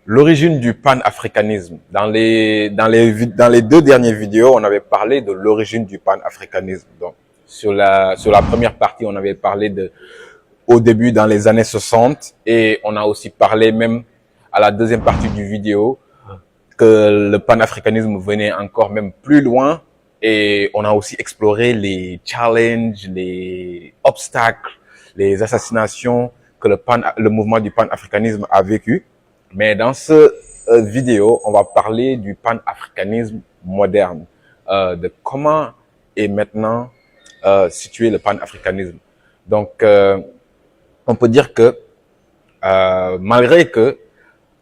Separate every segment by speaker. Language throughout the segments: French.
Speaker 1: L'origine du panafricanisme. Dans les deux dernières vidéos, on avait parlé de l'origine du panafricanisme. Donc, sur la première partie, on avait parlé au début dans les années 60 et on a aussi parlé même à la deuxième partie du vidéo que le panafricanisme venait encore même plus loin et on a aussi exploré les challenges, les obstacles, les assassinations que le mouvement du panafricanisme a vécu. Mais dans ce vidéo, on va parler du panafricanisme moderne, de comment est maintenant situé le panafricanisme. Donc, on peut dire que malgré que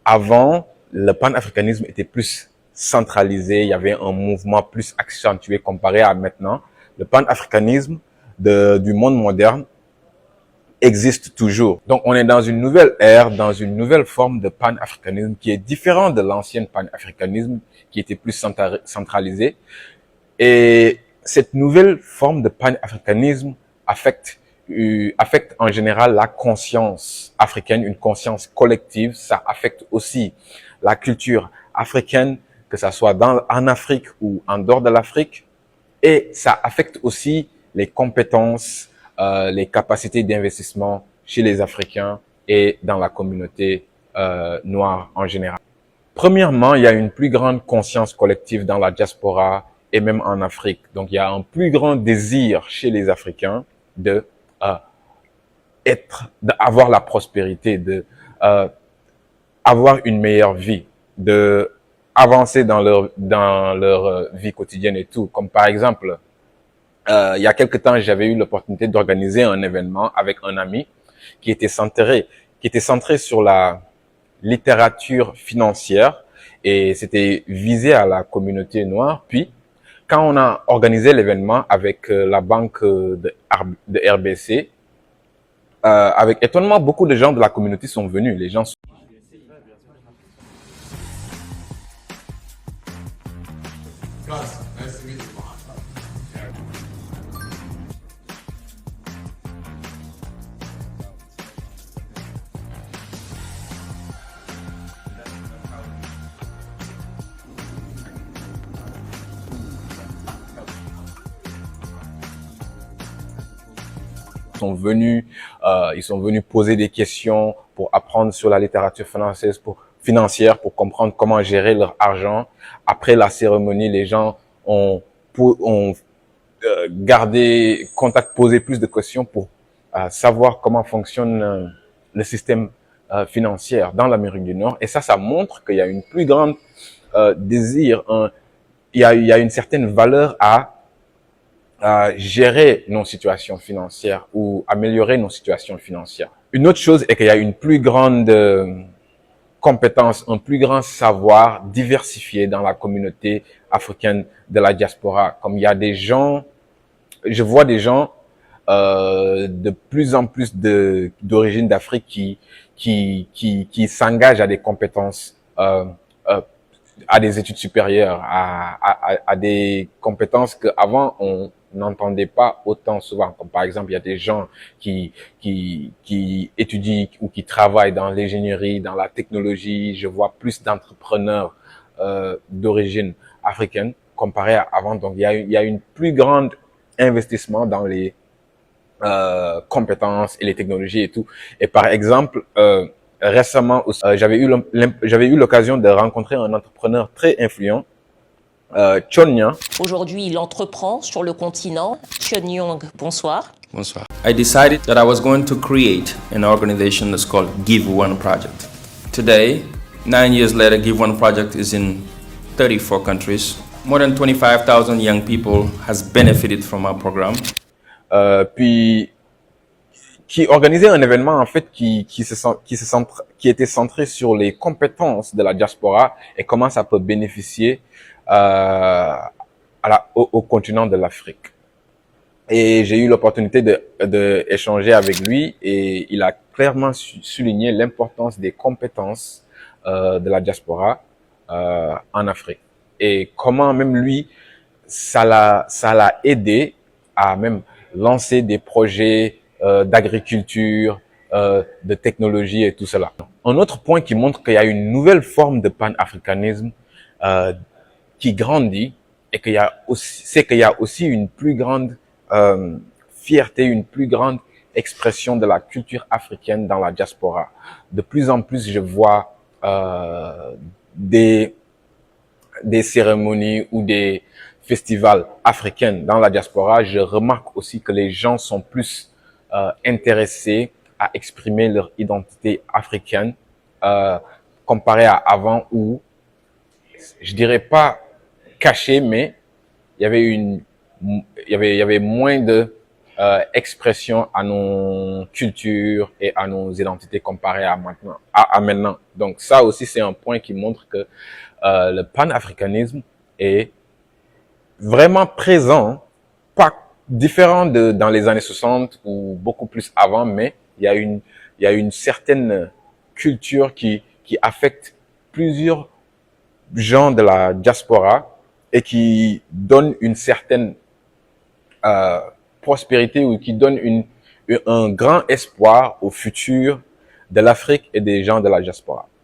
Speaker 1: avant, le panafricanisme était plus centralisé, il y avait un mouvement plus accentué comparé à maintenant. Le panafricanisme du monde moderne existe toujours. Donc, on est dans une nouvelle ère, dans une nouvelle forme de panafricanisme qui est différente de l'ancien panafricanisme qui était plus centralisé. Et cette nouvelle forme de panafricanisme affecte en général la conscience africaine, une conscience collective. Ça affecte aussi la culture africaine, que ça soit en Afrique ou en dehors de l'Afrique. Et ça affecte aussi les compétences, les capacités d'investissement chez les Africains et dans la communauté noire en général. Premièrement, il y a une plus grande conscience collective dans la diaspora et même en Afrique. Donc, il y a un plus grand désir chez les Africains d'avoir la prospérité, avoir une meilleure vie, de avancer dans leur vie quotidienne et tout. Comme par exemple, il y a quelque temps, j'avais eu l'opportunité d'organiser un événement avec un ami qui était centré sur la littérature financière et c'était visé à la communauté noire. Puis, quand on a organisé l'événement avec la banque de RBC, avec étonnement, beaucoup de gens de la communauté sont venus. Les gens ils sont venus poser des questions pour apprendre sur la littérature financière pour comprendre comment gérer leur argent. Après la cérémonie, les gens ont gardé contact, posé plus de questions pour savoir comment fonctionne le système financier dans l'Amérique du Nord. Et ça montre qu'il y a une plus grande désir, il y a une certaine valeur à gérer nos situations financières ou améliorer nos situations financières. Une autre chose est qu'il y a une plus grande compétence, un plus grand savoir diversifié dans la communauté africaine de la diaspora. Comme il y a des gens, je vois des gens de plus en plus d'origine d'Afrique qui s'engagent à des compétences à des études supérieures, à des compétences qu'avant on n'entendait pas autant souvent. Comme par exemple, il y a des gens qui étudient ou qui travaillent dans l'ingénierie, dans la technologie. Je vois plus d'entrepreneurs d'origine africaine comparé à avant. Donc, il y a une plus grande investissement dans les compétences et les technologies et tout. Et par exemple, récemment, j'avais eu l'occasion de rencontrer un entrepreneur très influent, Chonya.
Speaker 2: Aujourd'hui, il entreprend sur le continent. Chon Young, bonsoir.
Speaker 3: Bonsoir. I decided that I was going to create an organization that's called Give One Project. Today, 9 years later, Give One Project is in 34 countries. More than 25,000 young people has benefited from our program.
Speaker 1: Puis qui organisait un événement en fait qui était centré sur les compétences de la diaspora et comment ça peut bénéficier au continent de l'Afrique. Et j'ai eu l'opportunité de échanger avec lui et il a clairement souligné l'importance des compétences de la diaspora en Afrique et comment même lui ça l'a aidé à même lancer des projets d'agriculture, de technologie et tout cela. Un autre point qui montre qu'il y a une nouvelle forme de panafricanisme euh, qui grandit et c'est qu'il y a aussi une plus grande fierté, une plus grande expression de la culture africaine dans la diaspora. De plus en plus, je vois des cérémonies ou des festivals africains dans la diaspora. Je remarque aussi que les gens sont plus intéressés à exprimer leur identité africaine comparé à avant où, je dirais pas caché, mais il y avait il y avait moins de expression à nos cultures et à nos identités comparé à maintenant, à maintenant. Donc ça aussi, c'est un point qui montre que le panafricanisme est vraiment présent, pas différent de dans les années 60 ou beaucoup plus avant, mais il y a une certaine culture qui affecte plusieurs gens de la diaspora et qui donne une certaine prospérité ou qui donne un grand espoir au futur de l'Afrique et des gens de la diaspora.